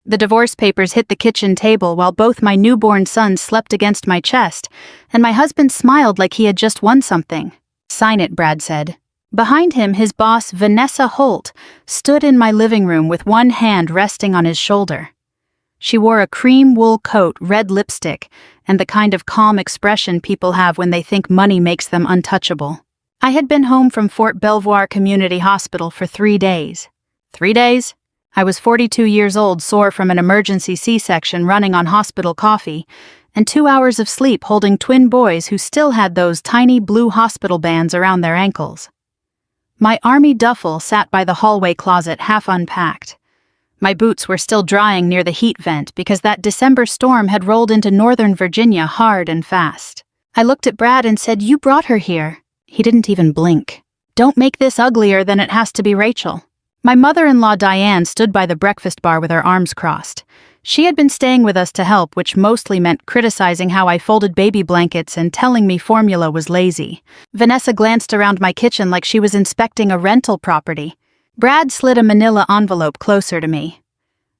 The divorce papers hit the kitchen table while both my newborn sons slept against my chest, and my husband smiled like he had just won something. "Sign it," Brad said. Behind him, his boss, Vanessa Holt, stood in my living room with one hand resting on his shoulder. She wore a cream wool coat, red lipstick, and the kind of calm expression people have when they think money makes them untouchable. I had been home from Fort Belvoir Community Hospital for 3 days. 3 days? I was 42 years old, sore from an emergency C-section running on hospital coffee, and 2 hours of sleep holding twin boys who still had those tiny blue hospital bands around their ankles. My army duffel sat by the hallway closet half unpacked. My boots were still drying near the heat vent because that December storm had rolled into Northern Virginia hard and fast. I looked at Brad and said, "You brought her here." He didn't even blink. "Don't make this uglier than it has to be, Rachel." My mother-in-law Diane stood by the breakfast bar with her arms crossed. She had been staying with us to help, which mostly meant criticizing how I folded baby blankets and telling me formula was lazy. Vanessa glanced around my kitchen like she was inspecting a rental property. Brad slid a manila envelope closer to me.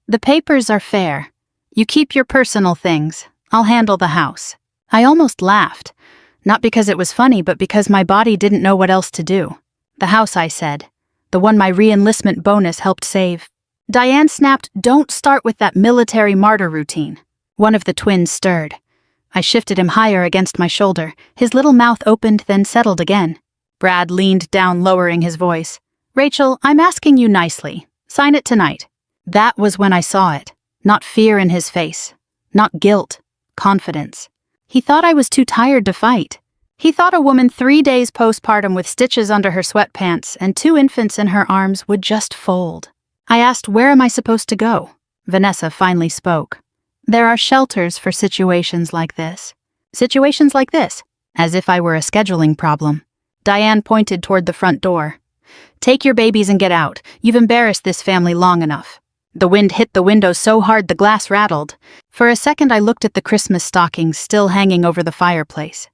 "The papers are fair. You keep your personal things. I'll handle the house." I almost laughed. Not because it was funny, but because my body didn't know what else to do. "The house," I said. "The one my re-enlistment bonus helped save." Diane snapped, "Don't start with that military martyr routine." One of the twins stirred. I shifted him higher against my shoulder. His little mouth opened, then settled again. Brad leaned down, lowering his voice. "Rachel, I'm asking you nicely. Sign it tonight." That was when I saw it. Not fear in his face. Not guilt. Confidence. He thought I was too tired to fight. He thought a woman 3 days postpartum with stitches under her sweatpants and 2 infants in her arms would just fold. I asked, "Where am I supposed to go?" Vanessa finally spoke. "There are shelters for situations like this." "Situations like this?" As if I were a scheduling problem. Diane pointed toward the front door. "Take your babies and get out. You've embarrassed this family long enough." The wind hit the window so hard the glass rattled. For a second I looked at the Christmas stockings still hanging over the fireplace.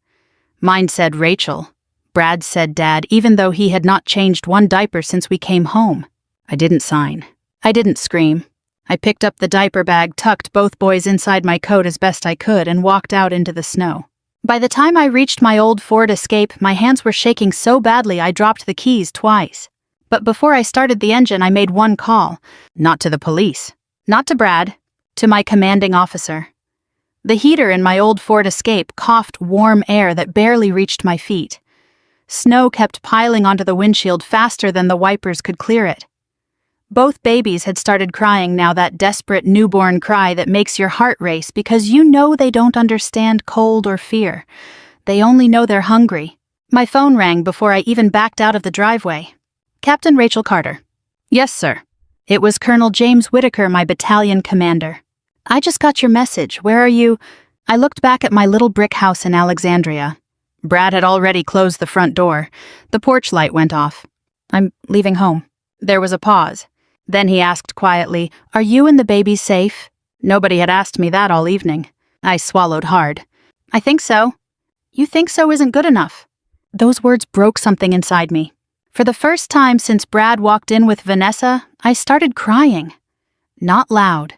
Mine said Rachel. Brad said Dad, even though he had not changed one diaper since we came home. I didn't sign. I didn't scream. I picked up the diaper bag, tucked both boys inside my coat as best I could, and walked out into the snow. By the time I reached my old Ford Escape, my hands were shaking so badly I dropped the keys twice. But before I started the engine, I made one call. Not to the police. Not to Brad. To my commanding officer. The heater in my old Ford Escape coughed warm air that barely reached my feet. Snow kept piling onto the windshield faster than the wipers could clear it. Both babies had started crying now, that desperate newborn cry that makes your heart race because you know they don't understand cold or fear. They only know they're hungry. My phone rang before I even backed out of the driveway. "Captain Rachel Carter." "Yes, sir." It was Colonel James Whitaker, my battalion commander. "I just got your message. Where are you?" I looked back at my little brick house in Alexandria. Brad had already closed the front door. The porch light went off. "I'm leaving home." There was a pause. Then he asked quietly, "Are you and the babies safe?" Nobody had asked me that all evening. I swallowed hard. "I think so." "You think so isn't good enough." Those words broke something inside me. For the first time since Brad walked in with Vanessa, I started crying. Not loud.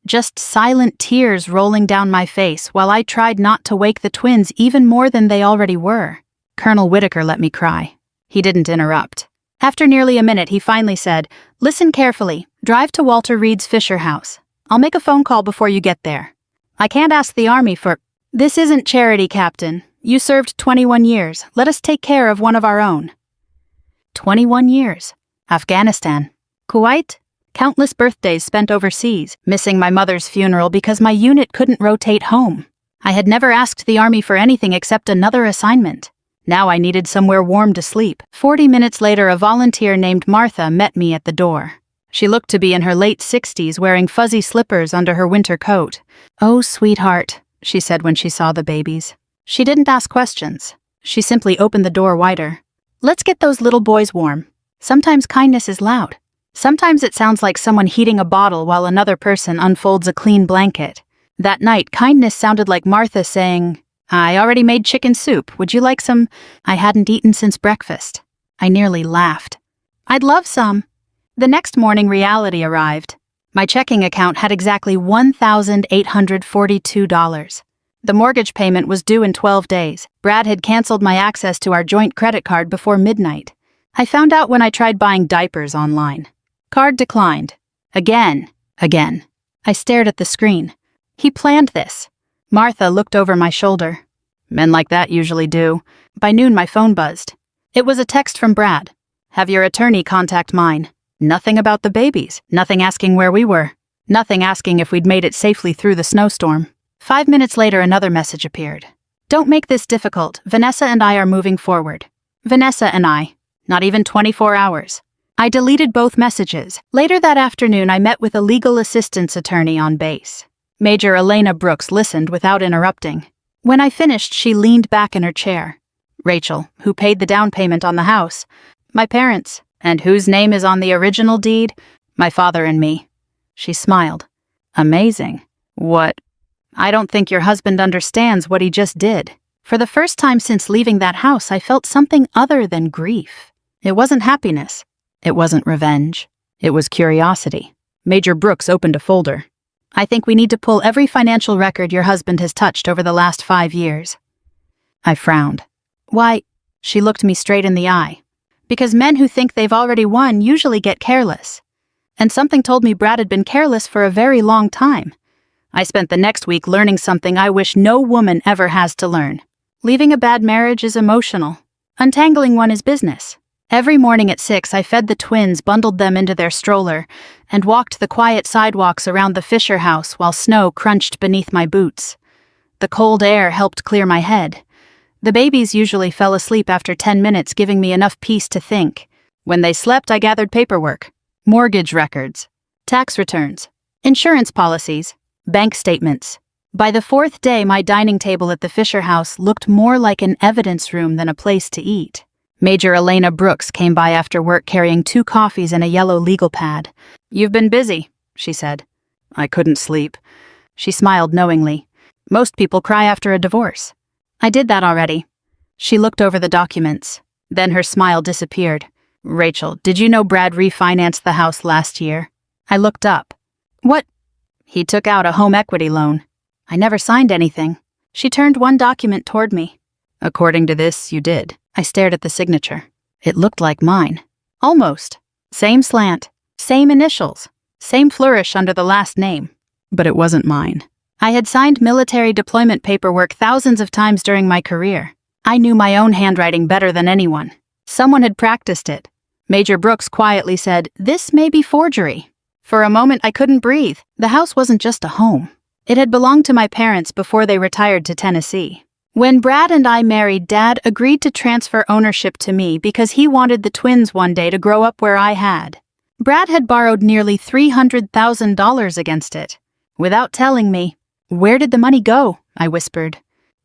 Just silent tears rolling down my face while I tried not to wake the twins even more than they already were. Colonel Whitaker let me cry. He didn't interrupt. After nearly a minute, he finally said, "Listen carefully. Drive to Walter Reed's Fisher house. I'll make a phone call before you get there. I can't ask the Army for—" "This isn't charity, Captain. You served 21 years. Let us take care of one of our own." 21 years. Afghanistan. Kuwait. Countless birthdays spent overseas, missing my mother's funeral because my unit couldn't rotate home. I had never asked the Army for anything except another assignment. Now I needed somewhere warm to sleep. 40 minutes later, a volunteer named Martha met me at the door. She looked to be in her late 60s, wearing fuzzy slippers under her winter coat. "Oh, sweetheart," she said when she saw the babies. She didn't ask questions. She simply opened the door wider. "Let's get those little boys warm. Sometimes kindness is loud. Sometimes it sounds like someone heating a bottle while another person unfolds a clean blanket. That night, kindness sounded like Martha saying, 'I already made chicken soup. Would you like some?' I hadn't eaten since breakfast. I nearly laughed. 'I'd love some.' The next morning, reality arrived. My checking account had exactly $1,842. The mortgage payment was due in 12 days. Brad had canceled my access to our joint credit card before midnight. I found out when I tried buying diapers online. Card declined. Again. I stared at the screen. He planned this. Martha looked over my shoulder. Men like that usually do. By noon, my phone buzzed. It was a text from Brad. Have your attorney contact mine. Nothing about the babies. Nothing asking where we were. Nothing asking if we'd made it safely through the snowstorm. 5 minutes later, another message appeared. Don't make this difficult. Vanessa and I are moving forward. Vanessa and I. Not even 24 hours. I deleted both messages. Later that afternoon, I met with a legal assistance attorney on base. Major Elena Brooks listened without interrupting. When I finished, she leaned back in her chair. Rachel, who paid the down payment on the house. My parents. And whose name is on the original deed? My father and me. She smiled. Amazing. What? I don't think your husband understands what he just did. For the first time since leaving that house, I felt something other than grief. It wasn't happiness. It wasn't revenge. It was curiosity. Major Brooks opened a folder. I think we need to pull every financial record your husband has touched over the last 5 years. I frowned. Why? She looked me straight in the eye. Because men who think they've already won usually get careless. And something told me Brad had been careless for a very long time. I spent the next week learning something I wish no woman ever has to learn. Leaving a bad marriage is emotional. Untangling one is business. Every morning at 6, I fed the twins, bundled them into their stroller, and walked the quiet sidewalks around the Fisher house while snow crunched beneath my boots. The cold air helped clear my head. The babies usually fell asleep after 10 minutes, giving me enough peace to think. When they slept, I gathered paperwork, mortgage records, tax returns, insurance policies, bank statements. By the 4th day, my dining table at the Fisher house looked more like an evidence room than a place to eat. Major Elena Brooks came by after work carrying 2 coffees and a yellow legal pad. You've been busy, she said. I couldn't sleep. She smiled knowingly. Most people cry after a divorce. I did that already. She looked over the documents. Then her smile disappeared. Rachel, did you know Brad refinanced the house last year? I looked up. What? He took out a home equity loan. I never signed anything. She turned one document toward me. According to this, you did. I stared at the signature. It looked like mine. Almost. Same slant. Same initials. Same flourish under the last name. But it wasn't mine. I had signed military deployment paperwork thousands of times during my career. I knew my own handwriting better than anyone. Someone had practiced it. Major Brooks quietly said, "This may be forgery." For a moment, I couldn't breathe. The house wasn't just a home. It had belonged to my parents before they retired to Tennessee. When Brad and I married, Dad agreed to transfer ownership to me because he wanted the twins one day to grow up where I had. Brad had borrowed nearly $300,000 against it. Without telling me, "Where did the money go?" I whispered.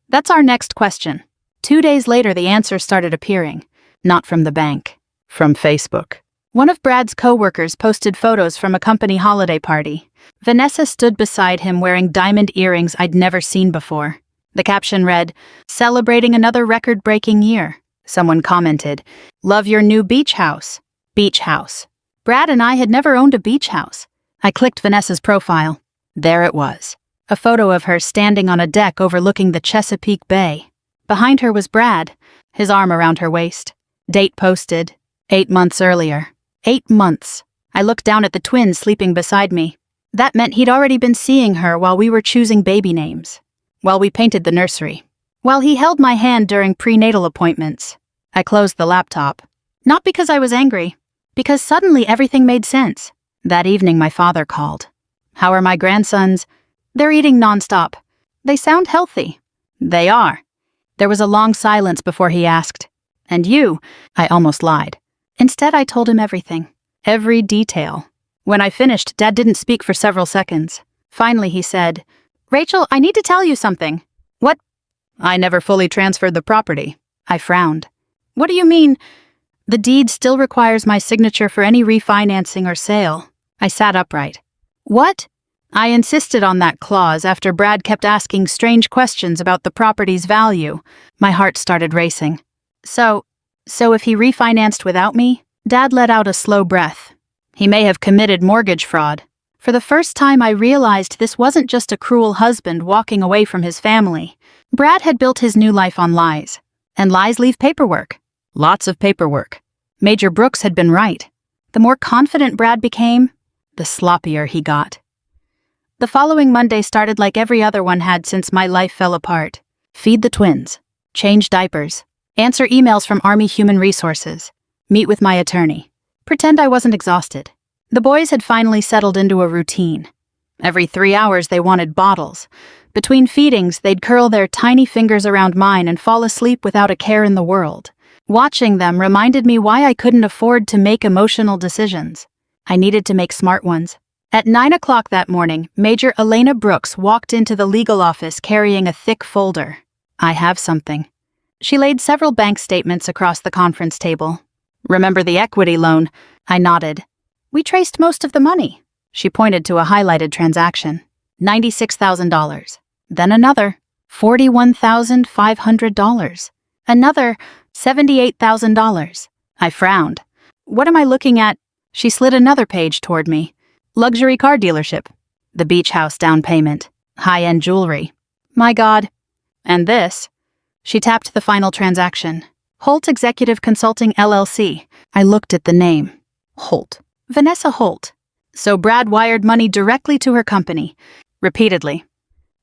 That's our next question. 2 days later, the answer started appearing. Not from the bank. From Facebook. One of Brad's co-workers posted photos from a company holiday party. Vanessa stood beside him wearing diamond earrings I'd never seen before. The caption read, "Celebrating another record-breaking year." Someone commented, "Love your new beach house." Beach house. Brad and I had never owned a beach house. I clicked Vanessa's profile. There it was. A photo of her standing on a deck overlooking the Chesapeake Bay. Behind her was Brad, his arm around her waist. Date posted. 8 months earlier. 8 months. I looked down at the twins sleeping beside me. That meant he'd already been seeing her while we were choosing baby names. While we painted the nursery. While he held my hand during prenatal appointments. I closed the laptop. Not because I was angry. Because suddenly everything made sense. That evening my father called. "How are my grandsons?" "They're eating nonstop. They sound healthy." "They are." There was a long silence before he asked, "And you?" I almost lied. Instead, I told him everything. Every detail. When I finished, Dad didn't speak for several seconds. Finally, he said, "Rachel, I need to tell you something." "What?" "I never fully transferred the property." I frowned. "What do you mean?" "The deed still requires my signature for any refinancing or sale." I sat upright. "What?" I insisted on that clause after Brad kept asking strange questions about the property's value. My heart started racing. So if he refinanced without me? Dad let out a slow breath. He may have committed mortgage fraud. For the first time, I realized this wasn't just a cruel husband walking away from his family. Brad had built his new life on lies. And lies leave paperwork. Lots of paperwork. Major Brooks had been right. The more confident Brad became, the sloppier he got. The following Monday started like every other one had since my life fell apart. Feed the twins. Change diapers. Answer emails from Army Human Resources. Meet with my attorney. Pretend I wasn't exhausted. The boys had finally settled into a routine. Every 3 hours they wanted bottles. Between feedings, they'd curl their tiny fingers around mine and fall asleep without a care in the world. Watching them reminded me why I couldn't afford to make emotional decisions. I needed to make smart ones. At 9 o'clock that morning, Major Elena Brooks walked into the legal office carrying a thick folder. I have something. She laid several bank statements across the conference table. Remember the equity loan? I nodded. We traced most of the money. She pointed to a highlighted transaction. $96,000. Then another. $41,500. Another. $78,000. I frowned. What am I looking at? She slid another page toward me. Luxury car dealership. The beach house down payment. High-end jewelry. My God. And this? She tapped the final transaction. Holt Executive Consulting LLC. I looked at the name. Holt. Vanessa Holt. So Brad wired money directly to her company. Repeatedly.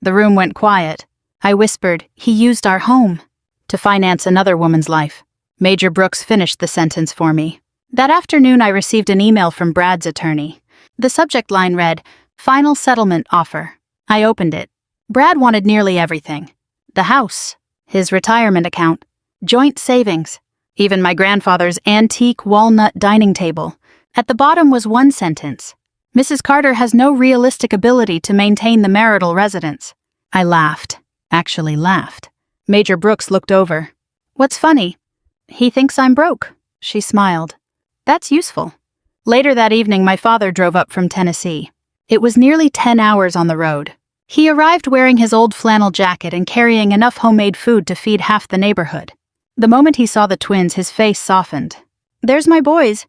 The room went quiet. I whispered, he used our home to finance another woman's life. Major Brooks finished the sentence for me. That afternoon I received an email from Brad's attorney. The subject line read, Final Settlement Offer. I opened it. Brad wanted nearly everything. The house, his retirement account, joint savings, even my grandfather's antique walnut dining table. At the bottom was one sentence. Mrs. Carter has no realistic ability to maintain the marital residence. I laughed. Actually laughed. Major Brooks looked over. What's funny? He thinks I'm broke. She smiled. That's useful. Later that evening, my father drove up from Tennessee. It was nearly 10 hours on the road. He arrived wearing his old flannel jacket and carrying enough homemade food to feed half the neighborhood. The moment he saw the twins, his face softened. There's my boys.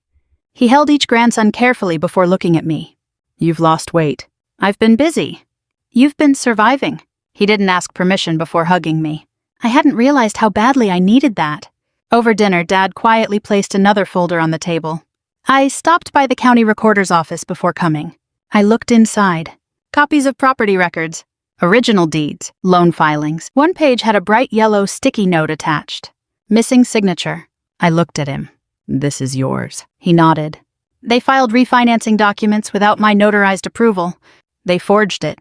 He held each grandson carefully before looking at me. You've lost weight. I've been busy. You've been surviving. He didn't ask permission before hugging me. I hadn't realized how badly I needed that. Over dinner, Dad quietly placed another folder on the table. I stopped by the county recorder's office before coming. I looked inside. Copies of property records, original deeds, loan filings. One page had a bright yellow sticky note attached. Missing signature. I looked at him. This is yours. He nodded. They filed refinancing documents without my notarized approval. They forged it.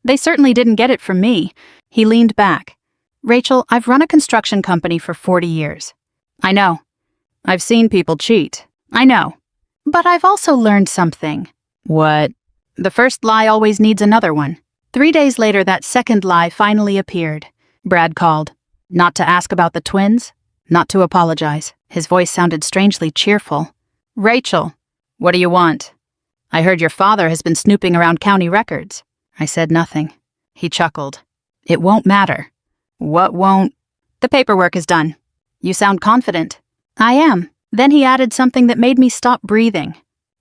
They certainly didn't get it from me. He leaned back. Rachel, I've run a construction company for 40 years. I know. I've seen people cheat. I know. But I've also learned something. What? The first lie always needs another one. 3 days later, that second lie finally appeared. Brad called. Not to ask about the twins, not to apologize. His voice sounded strangely cheerful. Rachel, what do you want? I heard your father has been snooping around county records. I said nothing. He chuckled. It won't matter. What won't? The paperwork is done. You sound confident. I am. Then he added something that made me stop breathing.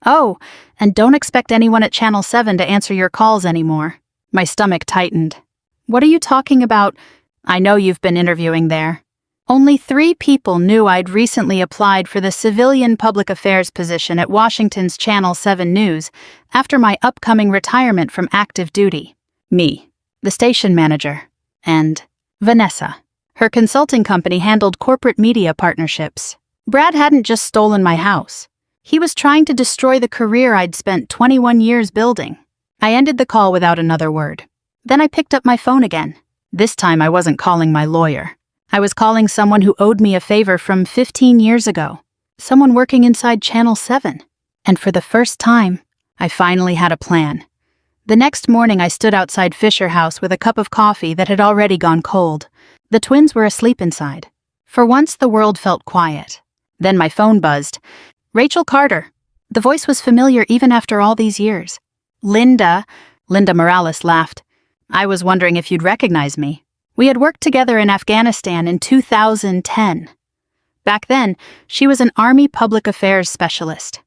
Oh, and don't expect anyone at Channel 7 to answer your calls anymore. My stomach tightened. What are you talking about? I know you've been interviewing there. Only 3 people knew I'd recently applied for the civilian public affairs position at Washington's Channel 7 News after my upcoming retirement from active duty. Me, the station manager, and Vanessa. Her consulting company handled corporate media partnerships. Brad hadn't just stolen my house. He was trying to destroy the career I'd spent 21 years building. I ended the call without another word. Then I picked up my phone again. This time I wasn't calling my lawyer. I was calling someone who owed me a favor from 15 years ago. Someone working inside Channel 7. And for the first time, I finally had a plan. The next morning I stood outside Fisher House with a cup of coffee that had already gone cold. The twins were asleep inside. For once the world felt quiet. Then my phone buzzed. Rachel Carter. The voice was familiar even after all these years. Linda Morales laughed. I was wondering if you'd recognize me. We had worked together in Afghanistan in 2010. Back then, she was an Army public affairs specialist.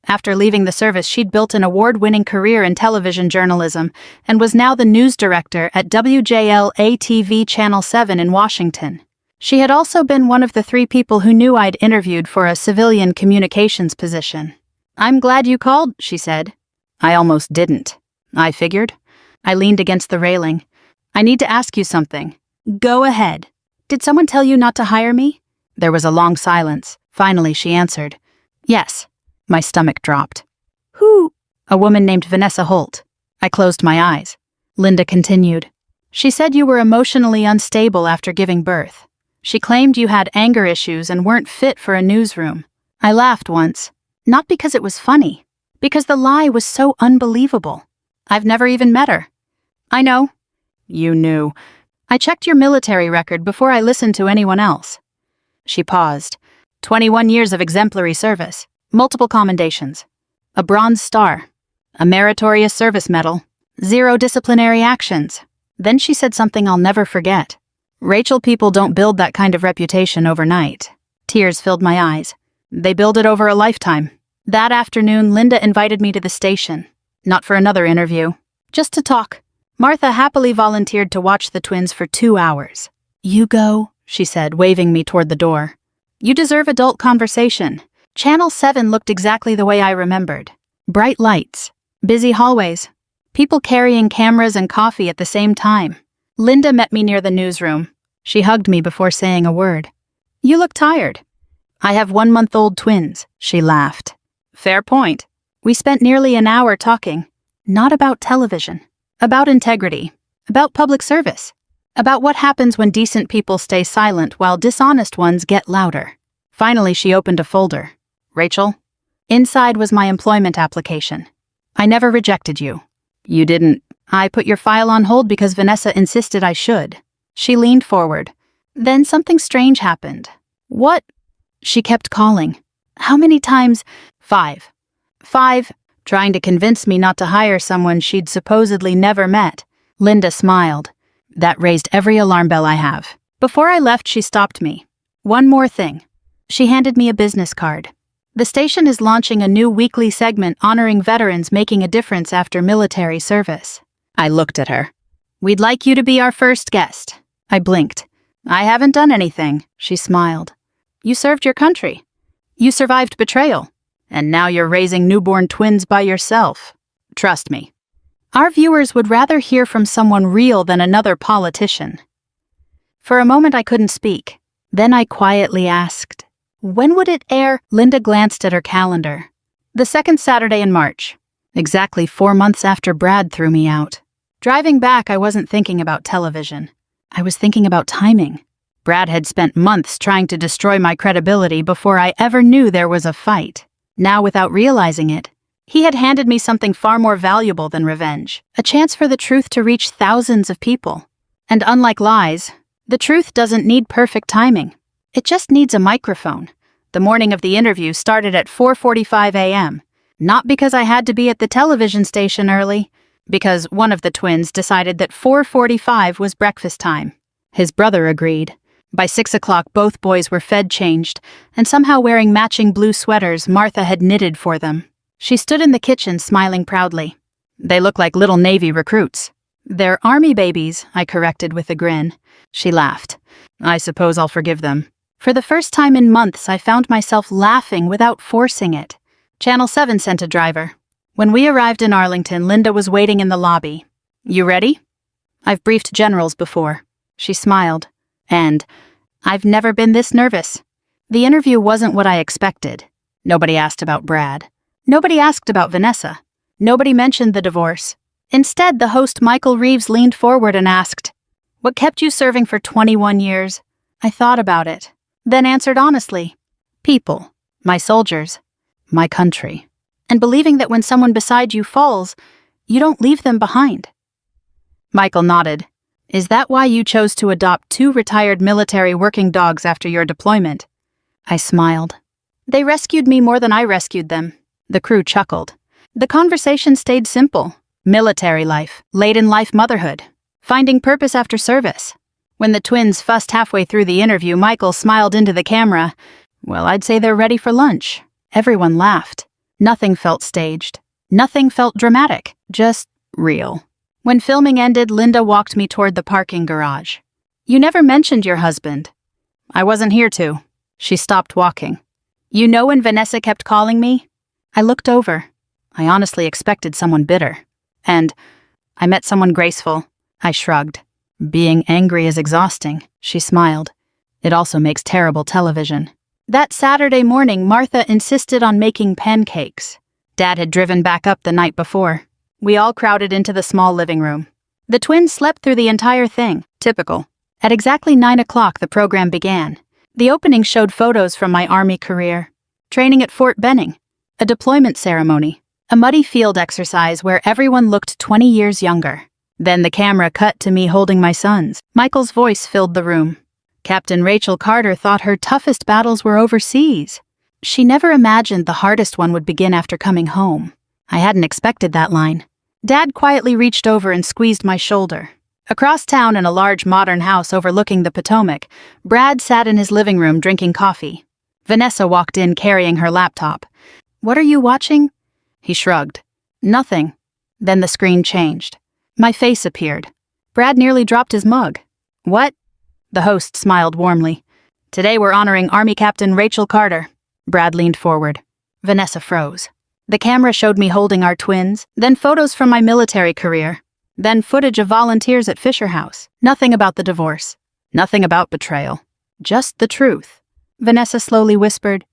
After leaving the service, she'd built an award-winning career in television journalism and was now the news director at WJL-ATV Channel 7 in Washington. She had also been one of the 3 people who knew I'd interviewed for a civilian communications position. "I'm glad you called," she said. I almost didn't. I figured. I leaned against the railing. "I need to ask you something." "Go ahead." "Did someone tell you not to hire me?" There was a long silence. Finally, she answered. "Yes." My stomach dropped. "Who?" "A woman named Vanessa Holt." I closed my eyes. Linda continued. "She said you were emotionally unstable after giving birth. She claimed you had anger issues and weren't fit for a newsroom. I laughed once. Not because it was funny, because the lie was so unbelievable. I've never even met her." "I know." "You knew. I checked your military record before I listened to anyone else." She paused. 21 years of exemplary service, multiple commendations, a Bronze Star, a Meritorious Service Medal, 0 disciplinary actions. Then she said something I'll never forget. "Rachel, people don't build that kind of reputation overnight." Tears filled my eyes. "They build it over a lifetime." That afternoon, Linda invited me to the station. Not for another interview, just to talk. Martha happily volunteered to watch the twins for 2 hours. "You go," she said, waving me toward the door. "You deserve adult conversation." Channel 7 looked exactly the way I remembered. Bright lights, busy hallways, people carrying cameras and coffee at the same time. Linda met me near the newsroom. She hugged me before saying a word. "You look tired." "I have 1-month-old twins," she laughed. "Fair point." We spent nearly an hour talking. Not about television. About integrity. About public service. About what happens when decent people stay silent while dishonest ones get louder. Finally, she opened a folder. "Rachel?" Inside was my employment application. "I never rejected you." "You didn't." "I put your file on hold because Vanessa insisted I should." She leaned forward. "Then something strange happened." "What?" She kept calling. "How many times?" "5. 5, trying to convince me not to hire someone she'd supposedly never met." Linda smiled. "That raised every alarm bell I have." Before I left, she stopped me. "One more thing." She handed me a business card. "The station is launching a new weekly segment honoring veterans making a difference after military service." I looked at her. "We'd like you to be our first guest." I blinked. "I haven't done anything," she smiled. "You served your country. You survived betrayal. And now you're raising newborn twins by yourself. Trust me. Our viewers would rather hear from someone real than another politician." For a moment I couldn't speak. Then I quietly asked, "When would it air?" Linda glanced at her calendar. "The 2nd Saturday in March. Exactly 4 months after Brad threw me out." Driving back, I wasn't thinking about television. I was thinking about timing. Brad had spent months trying to destroy my credibility before I ever knew there was a fight. Now, without realizing it, he had handed me something far more valuable than revenge, a chance for the truth to reach thousands of people. And unlike lies, the truth doesn't need perfect timing. It just needs a microphone. The morning of the interview started at 4:45 a.m., not because I had to be at the television station early, because one of the twins decided that 4:45 was breakfast time. His brother agreed. By 6 o'clock, both boys were fed, changed, and somehow wearing matching blue sweaters Martha had knitted for them. She stood in the kitchen, smiling proudly. "They look like little Navy recruits." "They're Army babies," I corrected with a grin. She laughed. "I suppose I'll forgive them." For the first time in months, I found myself laughing without forcing it. Channel 7 sent a driver. When we arrived in Arlington, Linda was waiting in the lobby. "You ready?" "I've briefed generals before." She smiled. "And I've never been this nervous." The interview wasn't what I expected. Nobody asked about Brad. Nobody asked about Vanessa. Nobody mentioned the divorce. Instead, the host Michael Reeves leaned forward and asked, "What kept you serving for 21 years?" I thought about it, then answered honestly, "People, my soldiers, my country, and believing that when someone beside you falls, you don't leave them behind." Michael nodded. "Is that why you chose to adopt 2 retired military working dogs after your deployment?" I smiled. "They rescued me more than I rescued them." The crew chuckled. The conversation stayed simple. Military life, late-in-life motherhood, finding purpose after service. When the twins fussed halfway through the interview, Michael smiled into the camera. "Well, I'd say they're ready for lunch." Everyone laughed. Nothing felt staged. Nothing felt dramatic. Just real. When filming ended, Linda walked me toward the parking garage. "You never mentioned your husband." "I wasn't here to." She stopped walking. "You know when Vanessa kept calling me?" I looked over. I honestly expected someone bitter. "And I met someone graceful." I shrugged. "Being angry is exhausting," she smiled. "It also makes terrible television." That Saturday morning, Martha insisted on making pancakes. Dad had driven back up the night before. We all crowded into the small living room. The twins slept through the entire thing. Typical. At exactly 9 o'clock, the program began. The opening showed photos from my Army career. Training at Fort Benning. A deployment ceremony. A muddy field exercise where everyone looked 20 years younger. Then the camera cut to me holding my sons. Michael's voice filled the room. Captain Rachel Carter thought her toughest battles were overseas. She never imagined the hardest one would begin after coming home. I hadn't expected that line. Dad quietly reached over and squeezed my shoulder. Across town in a large modern house overlooking the Potomac, Brad sat in his living room drinking coffee. Vanessa walked in carrying her laptop. "What are you watching?" He shrugged. "Nothing." Then the screen changed. My face appeared. Brad nearly dropped his mug. "What?" The host smiled warmly. "Today we're honoring Army Captain Rachel Carter." Brad leaned forward. Vanessa froze. The camera showed me holding our twins, then photos from my military career, then footage of volunteers at Fisher House. Nothing about the divorce. Nothing about betrayal. Just the truth. Vanessa slowly whispered,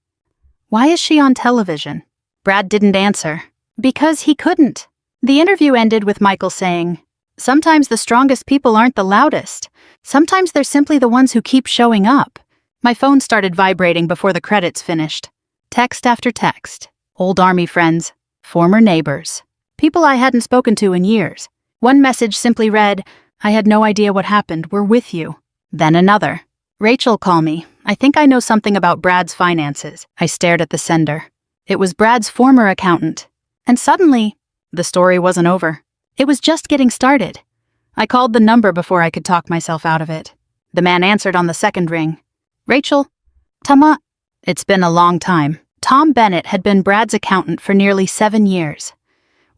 "Why is she on television?" Brad didn't answer. Because he couldn't. The interview ended with Michael saying, "Sometimes the strongest people aren't the loudest. Sometimes they're simply the ones who keep showing up." My phone started vibrating before the credits finished. Text after text. Old Army friends. Former neighbors. People I hadn't spoken to in years. One message simply read, "I had no idea what happened. We're with you." Then another. "Rachel, call me. I think I know something about Brad's finances." I stared at the sender. It was Brad's former accountant. And suddenly, the story wasn't over. It was just getting started. I called the number before I could talk myself out of it. The man answered on the second ring. "Rachel? Tama?" It's been a long time. Tom Bennett had been Brad's accountant for nearly 7 years.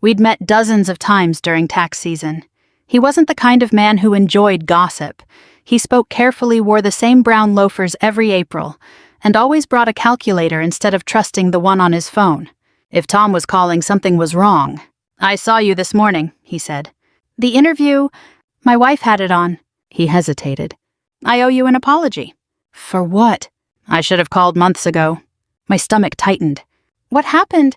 We'd met dozens of times during tax season. He wasn't the kind of man who enjoyed gossip. He spoke carefully, wore the same brown loafers every April, and always brought a calculator instead of trusting the one on his phone. If Tom was calling, something was wrong. "I saw you this morning," he said. "The interview, my wife had it on." He hesitated. "I owe you an apology." "For what?" "I should have called months ago." My stomach tightened. "What happened?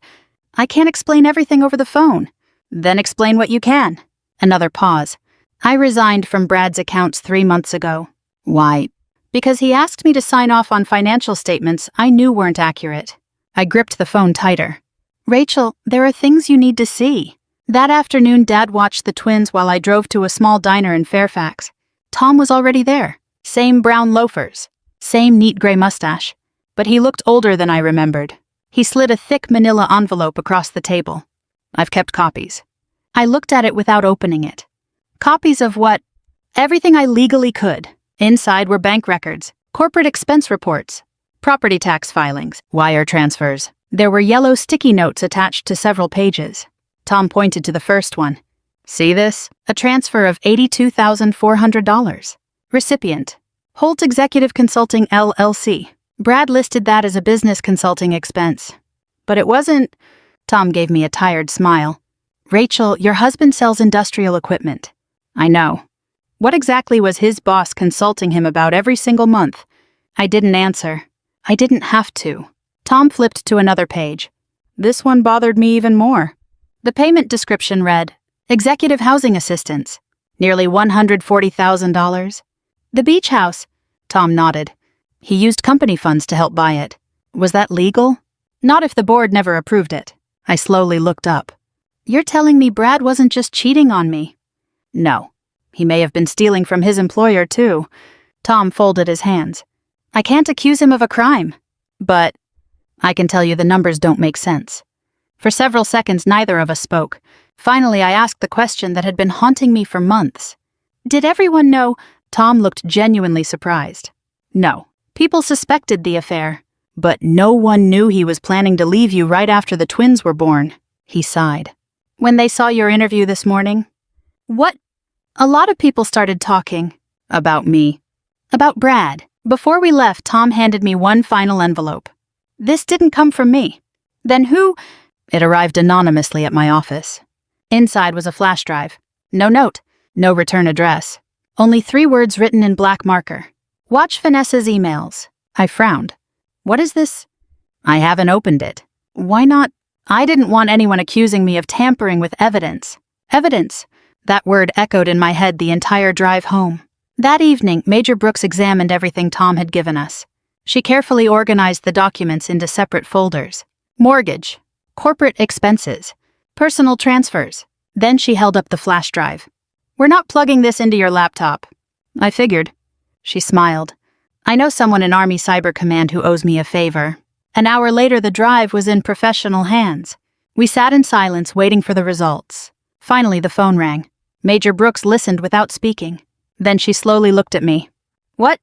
I can't explain everything over the phone." "Then explain what you can." Another pause. "I resigned from Brad's accounts 3 months ago." "Why?" "Because he asked me to sign off on financial statements I knew weren't accurate." I gripped the phone tighter. "Rachel, there are things you need to see." That afternoon, Dad watched the twins while I drove to a small diner in Fairfax. Tom was already there. Same brown loafers. Same neat gray mustache. But he looked older than I remembered. He slid a thick manila envelope across the table. "I've kept copies." I looked at it without opening it. Copies of what? Everything I legally could. Inside were bank records, corporate expense reports, property tax filings, wire transfers. There were yellow sticky notes attached to several pages. Tom pointed to the first one. "See this? A transfer of $82,400. Recipient: Holt Executive Consulting LLC. Brad listed that as a business consulting expense. But it wasn't." Tom gave me a tired smile. "Rachel, your husband sells industrial equipment." "I know." What exactly was his boss consulting him about every single month? I didn't answer. I didn't have to. Tom flipped to another page. This one bothered me even more. The payment description read, "Executive Housing Assistance. Nearly $140,000. The beach house." Tom nodded. He used company funds to help buy it. Was that legal? Not if the board never approved it. I slowly looked up. "You're telling me Brad wasn't just cheating on me?" "No. He may have been stealing from his employer, too." Tom folded his hands. "I can't accuse him of a crime. But I can tell you the numbers don't make sense." For several seconds, neither of us spoke. Finally, I asked the question that had been haunting me for months. "Did everyone know?" Tom looked genuinely surprised. "No. People suspected the affair, But no one knew he was planning to leave you right after the twins were born, he sighed. When they saw your interview this morning? What? A lot of people started talking. About me. About Brad. Before we left, Tom handed me one final envelope. This didn't come from me. Then who? It arrived anonymously at my office. Inside was a flash drive. No note. No return address. Only 3 words written in black marker. Watch Vanessa's emails. I frowned. What is this? I haven't opened it. Why not? I didn't want anyone accusing me of tampering with evidence. Evidence. That word echoed in my head the entire drive home. That evening, Major Brooks examined everything Tom had given us. She carefully organized the documents into separate folders. Mortgage, corporate expenses, personal transfers. Then she held up the flash drive. We're not plugging this into your laptop. I figured. She smiled. I know someone in Army Cyber Command who owes me a favor. An hour later, the drive was in professional hands. We sat in silence, waiting for the results. Finally, the phone rang. Major Brooks listened without speaking. Then she slowly looked at me. What?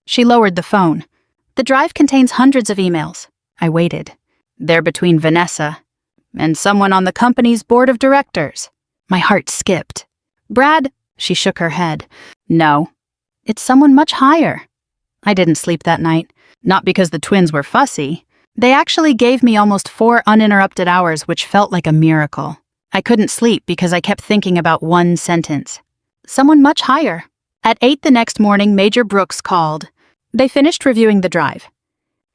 She lowered the phone. The drive contains hundreds of emails. I waited. They're between Vanessa and someone on the company's board of directors. My heart skipped. Brad? She shook her head. No. It's someone much higher. I didn't sleep that night. Not because the twins were fussy. They actually gave me almost 4 uninterrupted hours, which felt like a miracle. I couldn't sleep because I kept thinking about one sentence. Someone much higher. At 8 the next morning, Major Brooks called. They finished reviewing the drive.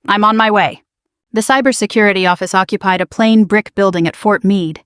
I'm on my way. The cybersecurity office occupied a plain brick building at Fort Meade.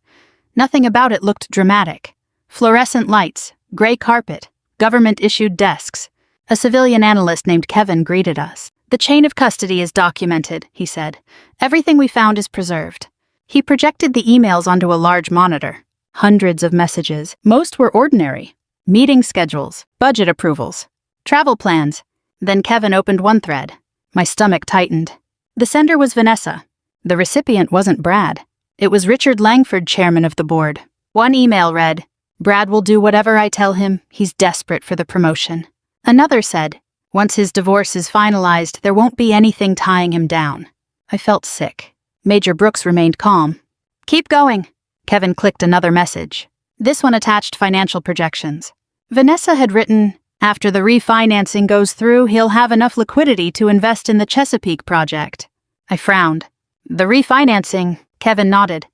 Nothing about it looked dramatic. Fluorescent lights, gray carpet, government-issued desks. A civilian analyst named Kevin greeted us. The chain of custody is documented, he said. Everything we found is preserved. He projected the emails onto a large monitor. Hundreds of messages. Most were ordinary. Meeting schedules, budget approvals, travel plans. Then Kevin opened one thread. My stomach tightened. The sender was Vanessa. The recipient wasn't Brad. It was Richard Langford, chairman of the board. One email read, Brad will do whatever I tell him. He's desperate for the promotion. Another said, once his divorce is finalized, there won't be anything tying him down. I felt sick. Major Brooks remained calm. Keep going. Kevin clicked another message. This one attached financial projections. Vanessa had written, after the refinancing goes through, he'll have enough liquidity to invest in the Chesapeake project. I frowned. The refinancing, Kevin nodded.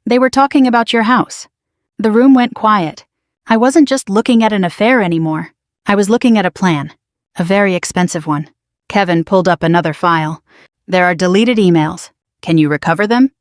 They were talking about your house. The room went quiet. I wasn't just looking at an affair anymore. I was looking at a plan. A very expensive one. Kevin pulled up another file. There are deleted emails. Can you recover them?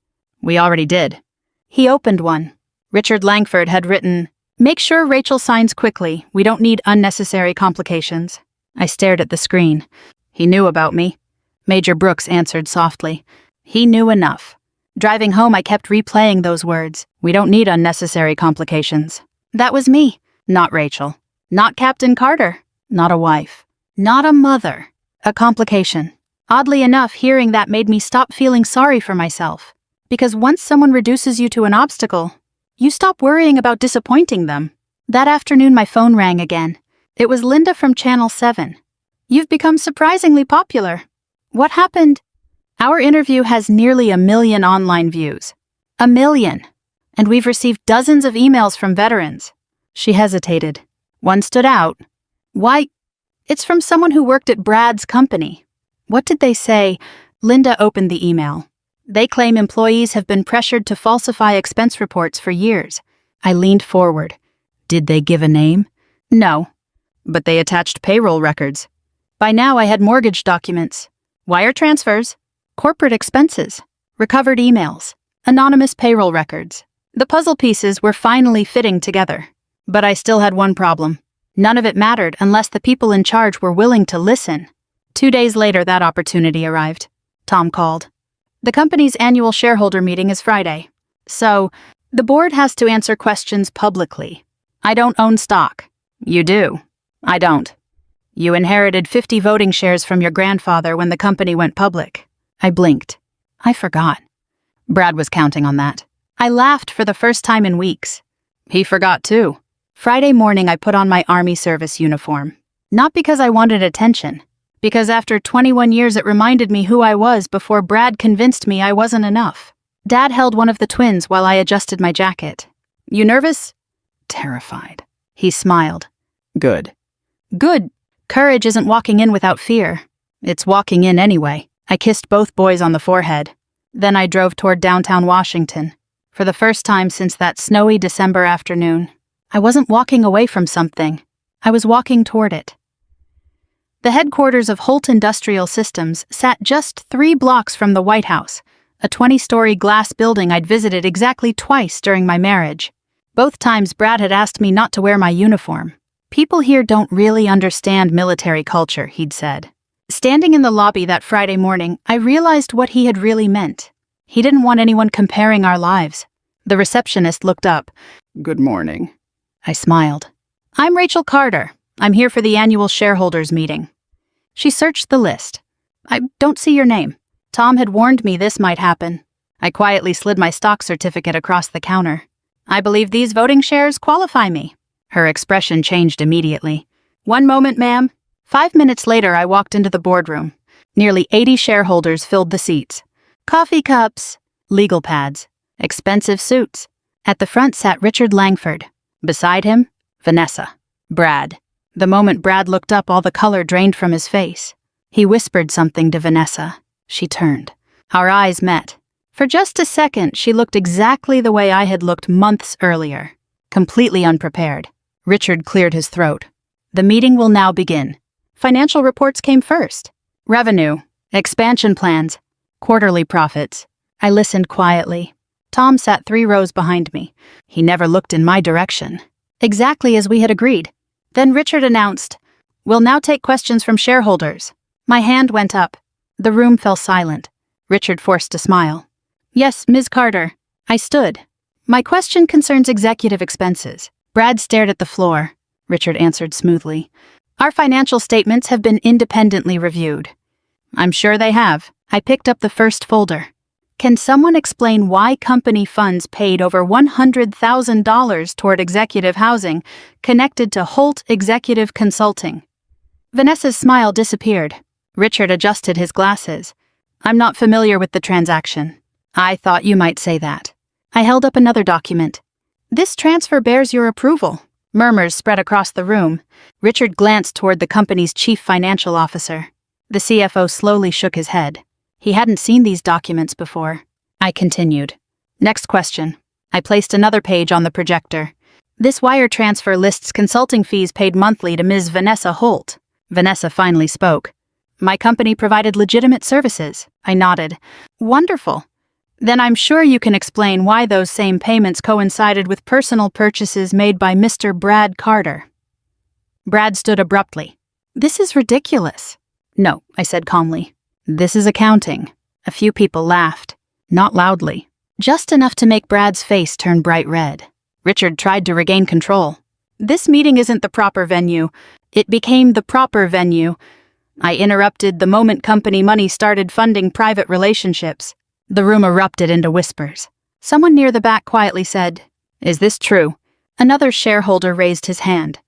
We already did. He opened one. Richard Langford had written, make sure Rachel signs quickly. We don't need unnecessary complications. I stared at the screen. He knew about me. Major Brooks answered softly. He knew enough. Driving home, I kept replaying those words. We don't need unnecessary complications. That was me, not Rachel. Not Captain Carter. Not a wife. Not a mother. A complication. Oddly enough, hearing that made me stop feeling sorry for myself. Because once someone reduces you to an obstacle, you stop worrying about disappointing them. That afternoon, my phone rang again. It was Linda from Channel 7. You've become surprisingly popular. What happened? Our interview has nearly 1 million online views. 1 million. And we've received dozens of emails from veterans. She hesitated. One stood out. Why? It's from someone who worked at Brad's company. What did they say? Linda opened the email. They claim employees have been pressured to falsify expense reports for years. I leaned forward. Did they give a name? No. But they attached payroll records. By now I had mortgage documents, wire transfers, corporate expenses, recovered emails, anonymous payroll records. The puzzle pieces were finally fitting together. But I still had one problem. None of it mattered unless the people in charge were willing to listen. 2 days later, that opportunity arrived. Tom called. The company's annual shareholder meeting is Friday. So, the board has to answer questions publicly. I don't own stock. You do. I don't. You inherited 50 voting shares from your grandfather when the company went public. I blinked. I forgot. Brad was counting on that. I laughed for the first time in weeks. He forgot too. Friday morning, I put on my Army service uniform. Not because I wanted attention, Because after 21 years it reminded me who I was before Brad convinced me I wasn't enough. Dad held one of the twins while I adjusted my jacket. You nervous? Terrified. He smiled. Good. Good. Courage isn't walking in without fear. It's walking in anyway. I kissed both boys on the forehead. Then I drove toward downtown Washington. For the first time since that snowy December afternoon, I wasn't walking away from something. I was walking toward it. The headquarters of Holt Industrial Systems sat just 3 blocks from the White House, a 20-story glass building I'd visited exactly twice during my marriage. Both times Brad had asked me not to wear my uniform. People here don't really understand military culture, he'd said. Standing in the lobby that Friday morning, I realized what he had really meant. He didn't want anyone comparing our lives. The receptionist looked up. Good morning. I smiled. I'm Rachel Carter. I'm here for the annual shareholders meeting. She searched the list. I don't see your name. Tom had warned me this might happen. I quietly slid my stock certificate across the counter. I believe these voting shares qualify me. Her expression changed immediately. One moment, ma'am. 5 minutes later, I walked into the boardroom. Nearly 80 shareholders filled the seats. Coffee cups, legal pads, expensive suits. At the front sat Richard Langford. Beside him, Vanessa. Brad. The moment Brad looked up, all the color drained from his face. He whispered something to Vanessa. She turned. Our eyes met. For just a second, she looked exactly the way I had looked months earlier. Completely unprepared. Richard cleared his throat. The meeting will now begin. Financial reports came first. Revenue, expansion plans, quarterly profits. I listened quietly. Tom sat 3 rows behind me. He never looked in my direction. Exactly as we had agreed. Then Richard announced, "We'll now take questions from shareholders." My hand went up. The room fell silent. Richard forced a smile. Yes, Ms. Carter. I stood. My question concerns executive expenses. Brad stared at the floor. Richard answered smoothly. Our financial statements have been independently reviewed. I'm sure they have. I picked up the first folder. Can someone explain why company funds paid over $100,000 toward executive housing connected to Holt Executive Consulting? Vanessa's smile disappeared. Richard adjusted his glasses. I'm not familiar with the transaction. I thought you might say that. I held up another document. This transfer bears your approval. Murmurs spread across the room. Richard glanced toward the company's chief financial officer. The CFO slowly shook his head. He hadn't seen these documents before. I continued. Next question. I placed another page on the projector. This wire transfer lists consulting fees paid monthly to Ms. Vanessa Holt. Vanessa finally spoke. My company provided legitimate services. I nodded. Wonderful. Then I'm sure you can explain why those same payments coincided with personal purchases made by Mr. Brad Carter. Brad stood abruptly. This is ridiculous. No, I said calmly. This is accounting. A few people laughed. Not loudly. Just enough to make Brad's face turn bright red. Richard tried to regain control. This meeting isn't the proper venue. It became the proper venue. I interrupted the moment company money started funding private relationships. The room erupted into whispers. Someone near the back quietly said, Is this true? Another shareholder raised his hand.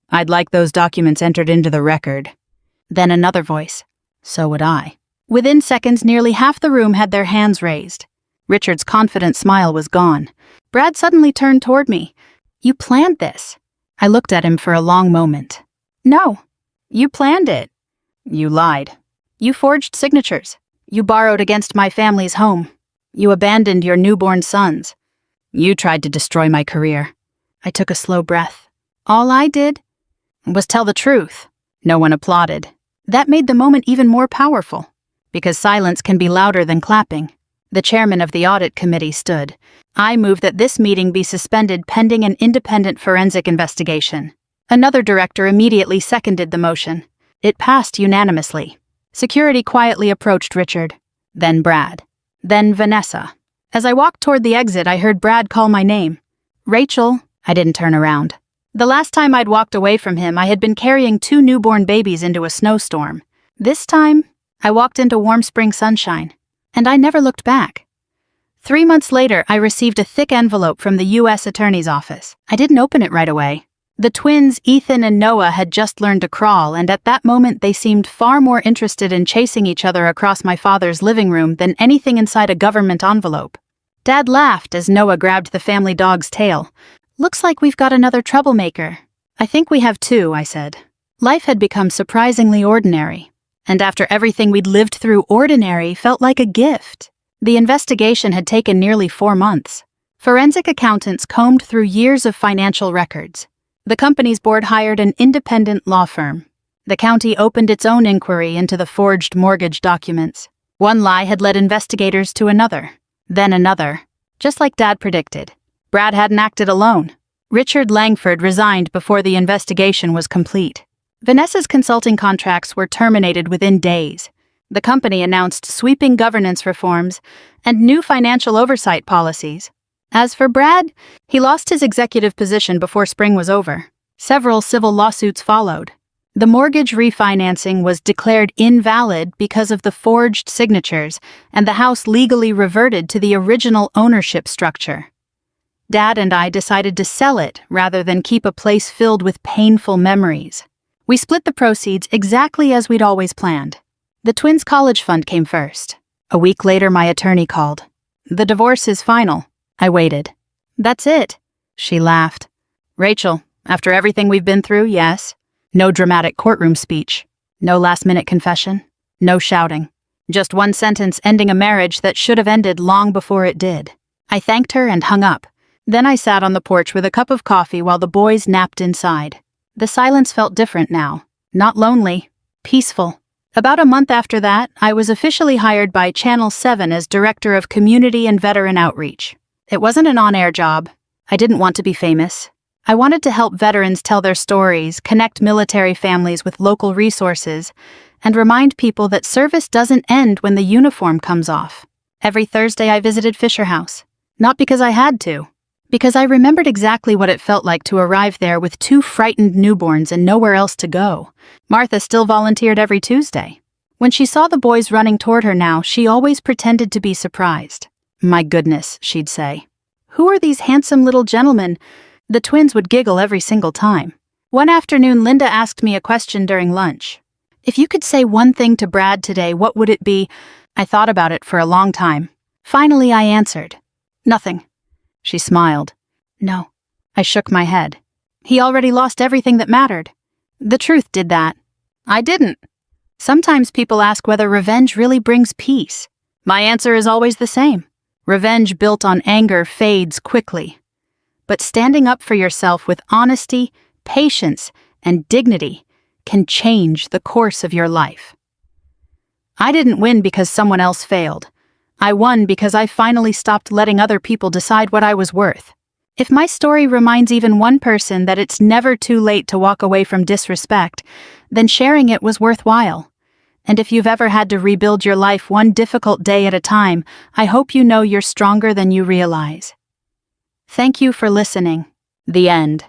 I'd like those documents entered into the record. Then another voice. So would I. Within seconds, nearly half the room had their hands raised. Richard's confident smile was gone. Brad suddenly turned toward me. You planned this. I looked at him for a long moment. No, you planned it. You lied. You forged signatures. You borrowed against my family's home. You abandoned your newborn sons. You tried to destroy my career. I took a slow breath. All I did was tell the truth. No one applauded. That made the moment even more powerful, because silence can be louder than clapping. The chairman of the audit committee stood. I moved that this meeting be suspended pending an independent forensic investigation. Another director immediately seconded the motion. It passed unanimously. Security quietly approached Richard, then Brad, then Vanessa. As I walked toward the exit, I heard Brad call my name. Rachel. I didn't turn around. The last time I'd walked away from him, I had been carrying 2 newborn babies into a snowstorm. This time, I walked into warm spring sunshine, and I never looked back. 3 months later, I received a thick envelope from the U.S. Attorney's Office. I didn't open it right away. The twins, Ethan and Noah, had just learned to crawl, and at that moment they seemed far more interested in chasing each other across my father's living room than anything inside a government envelope. Dad laughed as Noah grabbed the family dog's tail. "Looks like we've got another troublemaker." "I think we have two," I said. Life had become surprisingly ordinary, and after everything we'd lived through, ordinary felt like a gift. The investigation had taken nearly 4 months. Forensic accountants combed through years of financial records. The company's board hired an independent law firm. The county opened its own inquiry into the forged mortgage documents. One lie had led investigators to another, then another. Just like Dad predicted, Brad hadn't acted alone. Richard Langford resigned before the investigation was complete. Vanessa's consulting contracts were terminated within days. The company announced sweeping governance reforms and new financial oversight policies. As for Brad, he lost his executive position before spring was over. Several civil lawsuits followed. The mortgage refinancing was declared invalid because of the forged signatures, and the house legally reverted to the original ownership structure. Dad and I decided to sell it rather than keep a place filled with painful memories. We split the proceeds exactly as we'd always planned. The twins' college fund came first. A week later, my attorney called. "The divorce is final." I waited. "That's it," she laughed. "Rachel, after everything we've been through, yes. No dramatic courtroom speech. No last-minute confession. No shouting. Just one sentence ending a marriage that should have ended long before it did." I thanked her and hung up. Then I sat on the porch with a cup of coffee while the boys napped inside. The silence felt different now. Not lonely. Peaceful. About a month after that, I was officially hired by Channel 7 as Director of Community and Veteran Outreach. It wasn't an on-air job. I didn't want to be famous. I wanted to help veterans tell their stories, connect military families with local resources, and remind people that service doesn't end when the uniform comes off. Every Thursday I visited Fisher House. Not because I had to, because I remembered exactly what it felt like to arrive there with 2 frightened newborns and nowhere else to go. Martha still volunteered every Tuesday. When she saw the boys running toward her now, she always pretended to be surprised. "My goodness," she'd say. "Who are these handsome little gentlemen?" The twins would giggle every single time. One afternoon, Linda asked me a question during lunch. "If you could say one thing to Brad today, what would it be?" I thought about it for a long time. Finally, I answered, "Nothing." She smiled. "No." I shook my head. He already lost everything that mattered. The truth did that. I didn't. Sometimes people ask whether revenge really brings peace. My answer is always the same. Revenge built on anger fades quickly. But standing up for yourself with honesty, patience, and dignity can change the course of your life. I didn't win because someone else failed. I won because I finally stopped letting other people decide what I was worth. If my story reminds even one person that it's never too late to walk away from disrespect, then sharing it was worthwhile. And if you've ever had to rebuild your life one difficult day at a time, I hope you know you're stronger than you realize. Thank you for listening. The end.